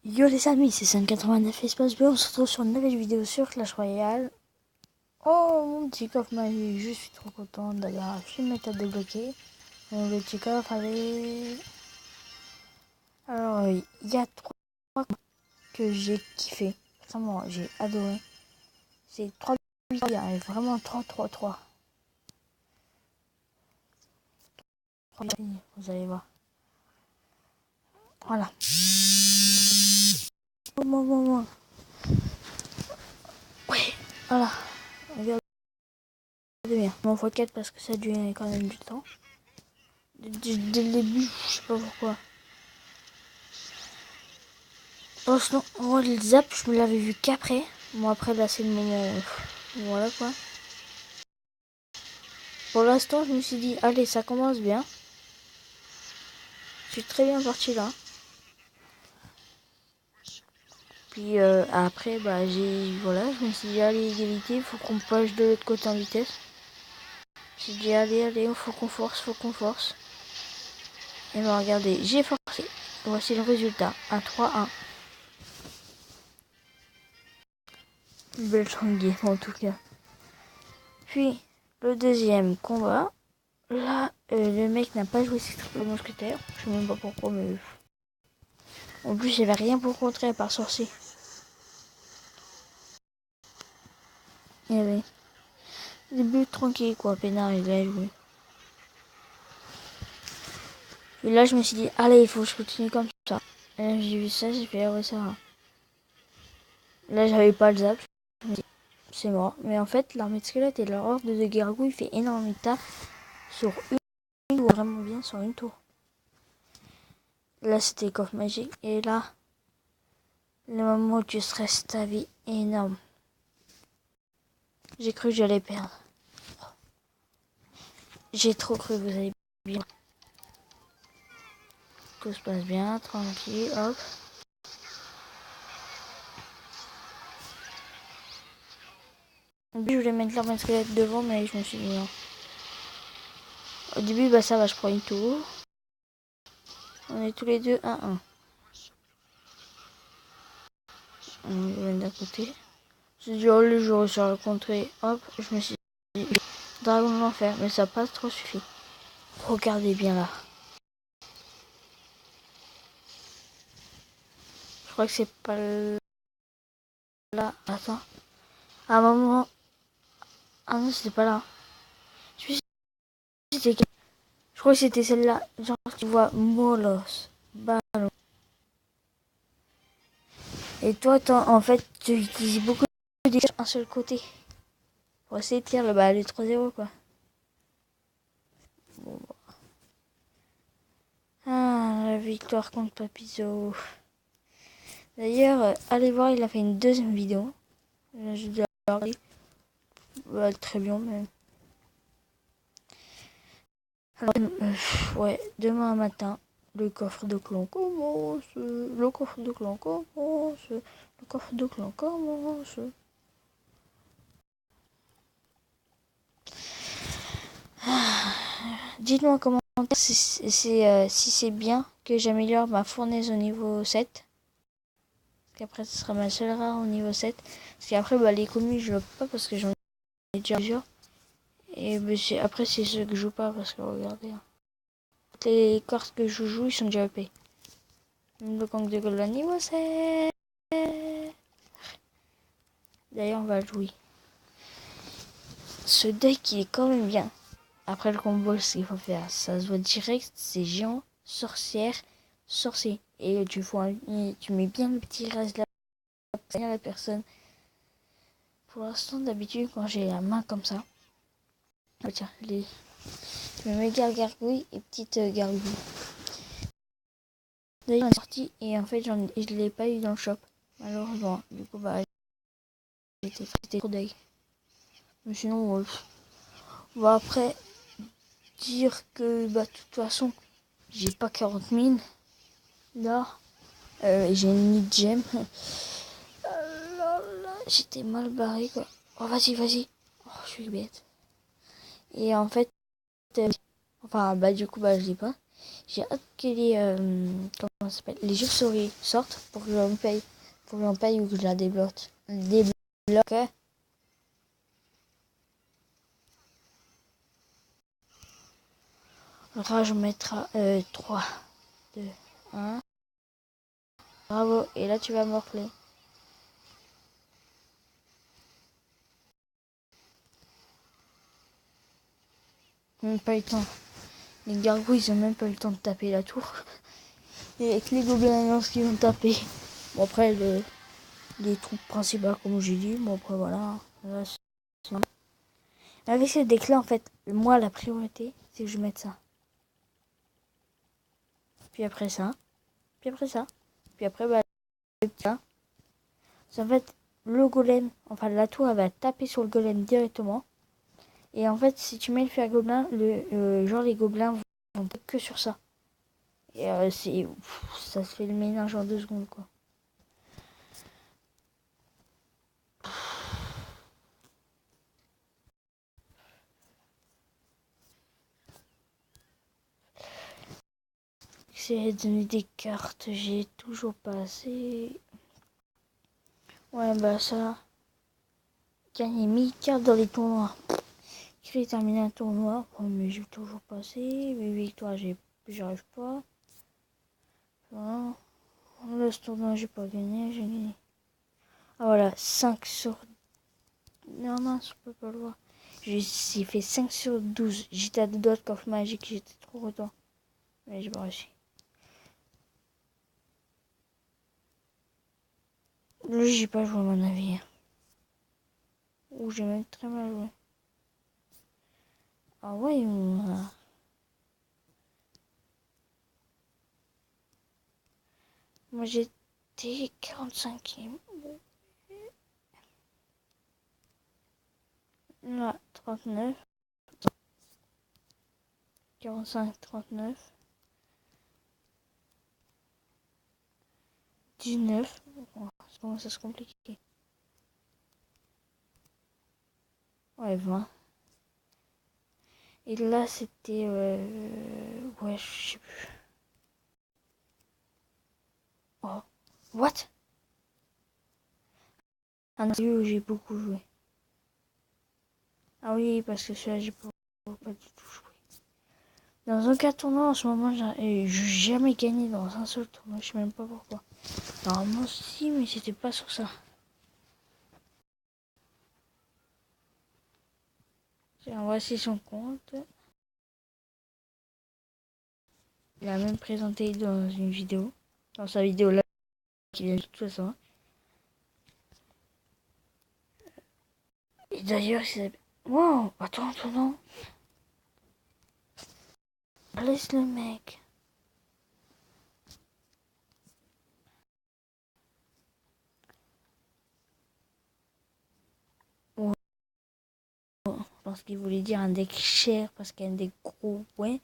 Yo les amis, c'est 589 Espace B, on se retrouve sur une nouvelle vidéo sur Clash Royale. Oh mon petit coffre magique, je suis trop contente d'avoir une méthode débloquée. Le petit coffre, allez. Alors il y a trois que j'ai kiffé, vraiment j'ai adoré. C'est 3 victoires, vraiment 3. Vous allez voir. Voilà. Bon. Ouais, voilà. Regardez bien. Mon x4 parce que ça a duré quand même du temps. Dès le début, je sais pas pourquoi. Bon, sinon, moi, le zap, je me l'avais vu qu'après. Bon, après, là, c'est le moment. Voilà quoi. Pour l'instant, je me suis dit, allez, ça commence bien. Je suis très bien parti là. Puis après, bah, voilà, je me suis dit, allez, égalité, faut qu'on push de l'autre côté en vitesse. J'ai dit, allez, faut qu'on force. Et bah, regardez, j'ai forcé. Voici le résultat. 1-3-1. Belle game en tout cas. Puis, le deuxième combat. Là, le mec n'a pas joué ses triple mousquetaires. Je sais même pas pourquoi, mais... En plus, j'avais rien pour contrer à part sorcier. Il y avait... Début tranquille, quoi. Pénard, il a joué. Et là, je me suis dit, allez, il faut que je continue comme ça. Et là, j'ai vu ça, j'ai fait, ah ouais, ça va. Là, j'avais pas le zap. Je me suis dit, c'est mort. Mais en fait, l'armée de squelette et leur horde de gargouilles fait énormément de taf sur une tour. Vraiment bien sur une tour. Là, c'était coffre magique. Et là, le moment où tu stresses ta vie énorme. J'ai cru que j'allais perdre. J'ai trop cru que vous allez bien. Tout se passe bien, tranquille, hop. Au début, je voulais mettre l'arme squelette devant, mais je me suis dit non. Au début, bah ça va, je prends une tour. On est tous les deux à 1. On vient d'un côté. J'ai dit, oh, le jour sur le contrée, hop, je me suis dit, dragon de l'enfer, mais ça passe trop suffit. Regardez bien là. Je crois que c'est pas là. Attends. À un moment. Ah non, c'était pas là. Je crois que c'était celle-là. Genre, tu vois, Molos. Ballon. Et toi, en fait, tu utilises beaucoup de un seul côté. Pour essayer de tirer le 3-0, quoi. Bon. Ah, la victoire contre Papizo. D'ailleurs, allez voir, il a fait une deuxième vidéo. Je dois regarder. Très bien, même. Alors, ouais, demain matin, le coffre de clan commence. Le coffre de clan commence. Le coffre de clan commence. Dites-moi en commentaire si c'est bien que j'améliore ma fournaise au niveau 7. Parce qu'après, ce sera ma seule rare au niveau 7. Parce qu'après, bah, les communes, je ne peux pas parce que j'en ai déjà plusieurs. Et bah, après, c'est ceux que je joue pas parce que regardez. Hein. Les cartes que je joue, ils sont déjà EP. Même le Kang de Gold niveau 7. D'ailleurs, on va le jouer. Ce deck, il est quand même bien. Après le combo, ce qu'il faut faire, ça se voit direct, c'est géant, sorcière, sorcier. Et tu mets bien le petit reste là, à la personne. Pour l'instant, d'habitude, quand j'ai la main comme ça, oh tiens, je mets gargouille et petite gargouille. D'ailleurs, on est sorti et en fait, je l'ai pas eu dans le shop. Malheureusement, du coup, bah, j'étais trop deg. Mais sinon, on va après dire que, bah, de toute façon, j'ai pas 40 000 là. J'ai une gemme. J'étais mal barré quoi. Oh vas-y. Oh je suis bête. Et en fait, enfin bah du coup bah je dis pas. J'ai hâte qu'il y ait ça s'appelle, les chauves-souris sortent pour que j'en paye. Pour que j'en paye ou que je la débloque. Débloque. Rage mettra 3, 2, 1. Bravo. Et là tu vas morfler. Même pas eu le temps. Les gargouilles ils ont même pas eu le temps de taper la tour. Et avec les gobelins qui vont taper. Bon après les troupes principales comme j'ai dit. Bon après voilà. Là, avec ce deck là en fait, moi la priorité c'est que je mette ça. Puis après ça. Puis après ça. Puis après bah ça. En fait le golem, enfin la tour elle va taper sur le golem directement. Et en fait si tu mets le fer gobelin, genre les gobelins vont que sur ça. Et ça se fait le ménage en 2 secondes quoi. J'ai donné des cartes, j'ai toujours pas assez. Ouais bah ça. Gagner 1000 cartes dans les tournois. Créer terminer un tournoi. Oh, mais j'ai toujours pas assez. 8 victoires, j'arrive pas. Voilà. Là ce tournoi j'ai pas gagné, j'ai gagné. Ah voilà, 5 sur... Non mince, on peut pas le voir. J'ai fait 5 sur 12. J'étais à 2 doigts de coffre magique, j'étais trop content. Mais j'ai pas réussi. Là j'ai pas joué à mon avis. Ou j'ai même très mal joué. Ah ouais, moi j'étais 45e. Là, 39. 45, 39. 19. Oh, ça commence à se compliquer. Ouais, 20. Et là, c'était... ouais, je sais plus. Oh. What? Un jeu où j'ai beaucoup joué. Ah oui, parce que celui-là, j'ai pas du tout joué. Dans aucun tournoi, en ce moment, j'ai jamais gagné dans un seul tournoi. Je sais même pas pourquoi. Normalement, si, mais c'était pas sur ça. Tiens, voici son compte. Il a même présenté dans une vidéo. Dans sa vidéo là, qui vient de toute façon. Et d'ailleurs, c'est... Wow, attends, non. Laisse le mec. Oh, je pense qu'il voulait dire un deck cher parce qu'il y a un deck gros. Ouais.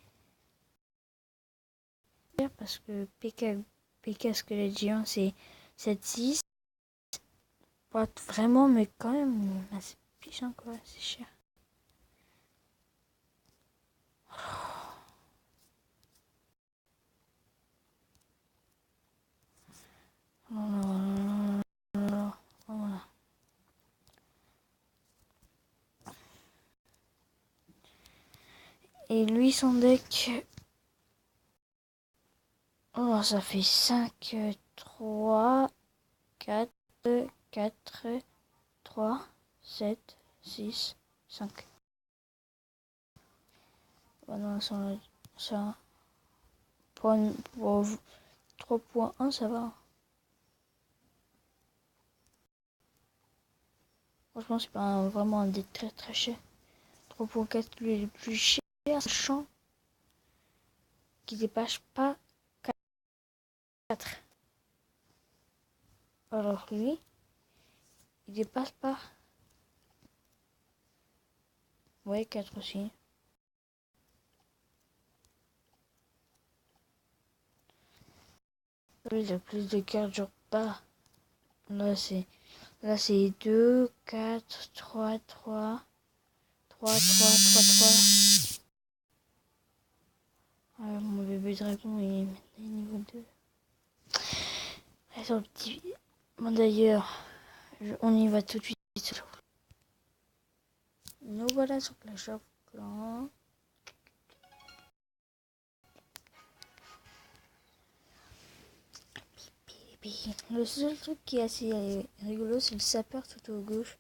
Parce que PK Squelette Géant, c'est 7-6. Pas vraiment, mais quand même assez puissant quoi, c'est cher. Voilà. Et lui, son deck... Oh, ça fait 5, 3, 4, 4, 3, 7, 6, 5. Oh non, ça pour 3.1, ça va. Franchement, c'est pas vraiment un deck très très cher. 3.4, lui, est le plus cher, sachant qui dépasse pas 4. Alors lui, il dépasse pas. Ouais, 4 aussi. Lui, il a plus de cartes, genre pas. Là, c'est 2, 4, 3, 3, 3, 3, 3, 3. Mon bébé dragon, il est niveau 2. sur le petit... Bon d'ailleurs, on y va tout de suite. Nous voilà sur Clash of Clans. Le seul truc qui est assez rigolo, c'est le sapeur tout au gauche.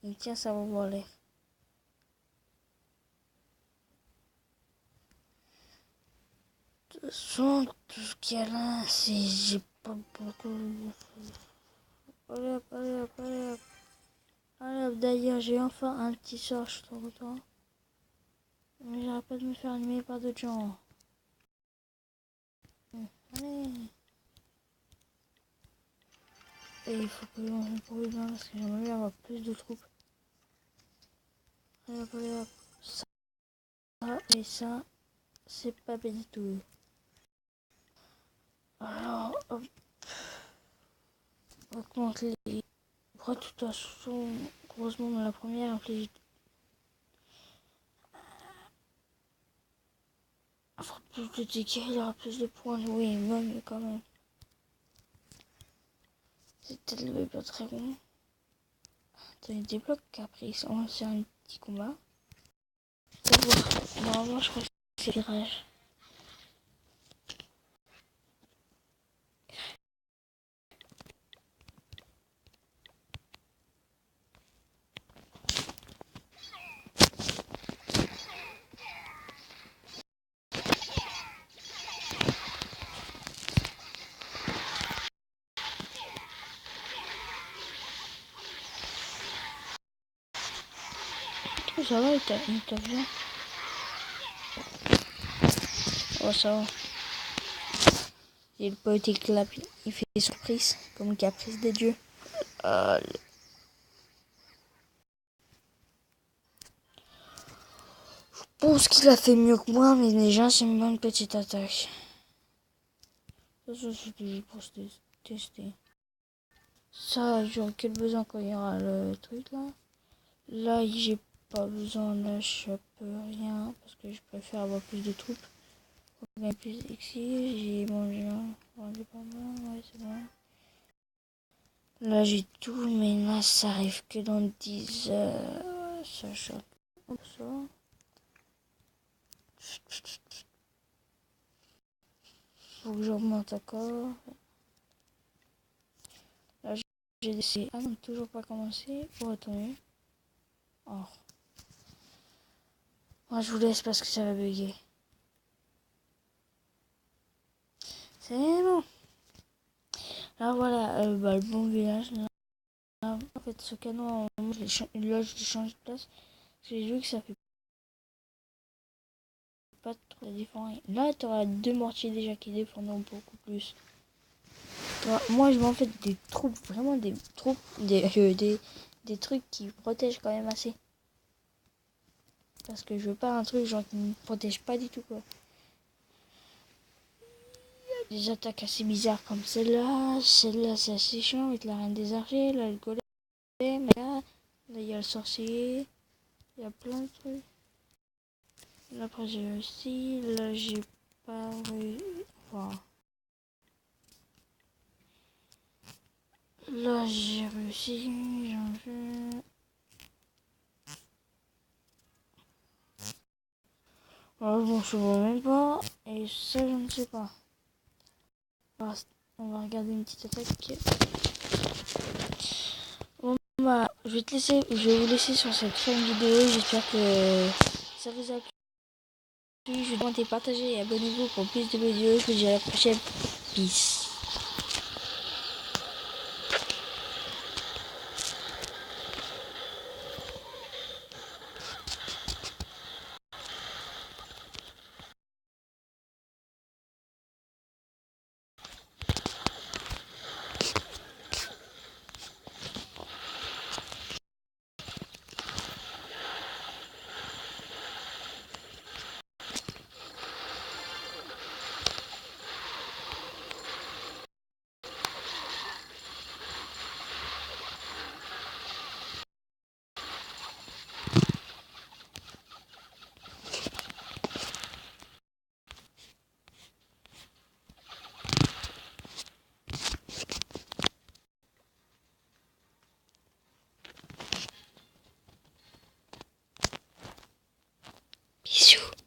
Il tient sa bombe en l'air. De toute façon, tout ce qu'il y a là, c'est... J'ai pas beaucoup... Allez hop, allez hop, allez hop. Allez hop, d'ailleurs, j'ai enfin un petit sort, je suis trop content. Mais j'arrête pas de me faire animer par d'autres gens. Allez. Et il faut que l'on trouve bien parce que j'aimerais bien avoir plus de troupes. Allez hop, allez hop. Ça et ça, c'est pas bien du tout. Alors, hop. On va commencer les... De toute façon, heureusement dans la première, inflige... Il fera plus de dégâts, il y aura plus de points. Oui, mais quand même. C'était le pas très bon. Attends, il débloque après, on va faire un petit combat. D'abord, normalement, je crois que c'est virage. Oh, ça va, il t'a bien. Oh, ça va. Et le pote il clap, il fait des surprises, comme le caprice des dieux. Je pense qu'il a fait mieux que moi, mais déjà c'est une bonne petite attaque. Ça c'était juste pour se tester. Ça, j'aurais que besoin quand il y aura le truc là. Là, j'ai pas besoin, là je chope rien, parce que je préfère avoir plus de troupes. Pour gagner plus d'exil, j'ai mangé un. J'ai pas mal, ouais c'est bon. Là j'ai tout, mais là ça arrive que dans 10 heures. Ça chope. Hop, ça. Faut que j'augmente encore. Là j'ai laissé. Ah non, toujours pas commencé. Oh, attendez. Oh. Moi je vous laisse parce que ça va bugger. C'est bon. Là voilà, le bon village. Là, en fait, ce canon, là je l'ai changé de place. J'ai vu que ça fait pas trop différent. Là, tu auras 2 mortiers déjà qui défendront beaucoup plus. Moi, je m'en fais des troupes, vraiment des troupes, des trucs qui protègent quand même assez. Parce que je veux pas un truc genre qui ne protège pas du tout quoi. Il y a des attaques assez bizarres comme celle-là. Celle-là, c'est assez chiant avec la reine des archers. Là, le golem. Là, il y a le sorcier. Il y a plein de trucs. Là, après, j'ai aussi. Là, j'ai pas réussi. Enfin, là, j'ai réussi. J'en fais. Alors, bon, je vois même pas. Et ça, je ne sais pas. On va regarder une petite attaque. Bon, bah, je vais vous laisser sur cette fin de vidéo. J'espère que ça vous a plu. Je vous demande de partager et abonnez-vous pour plus de vidéos. Je vous dis à la prochaine. Peace. Bisous.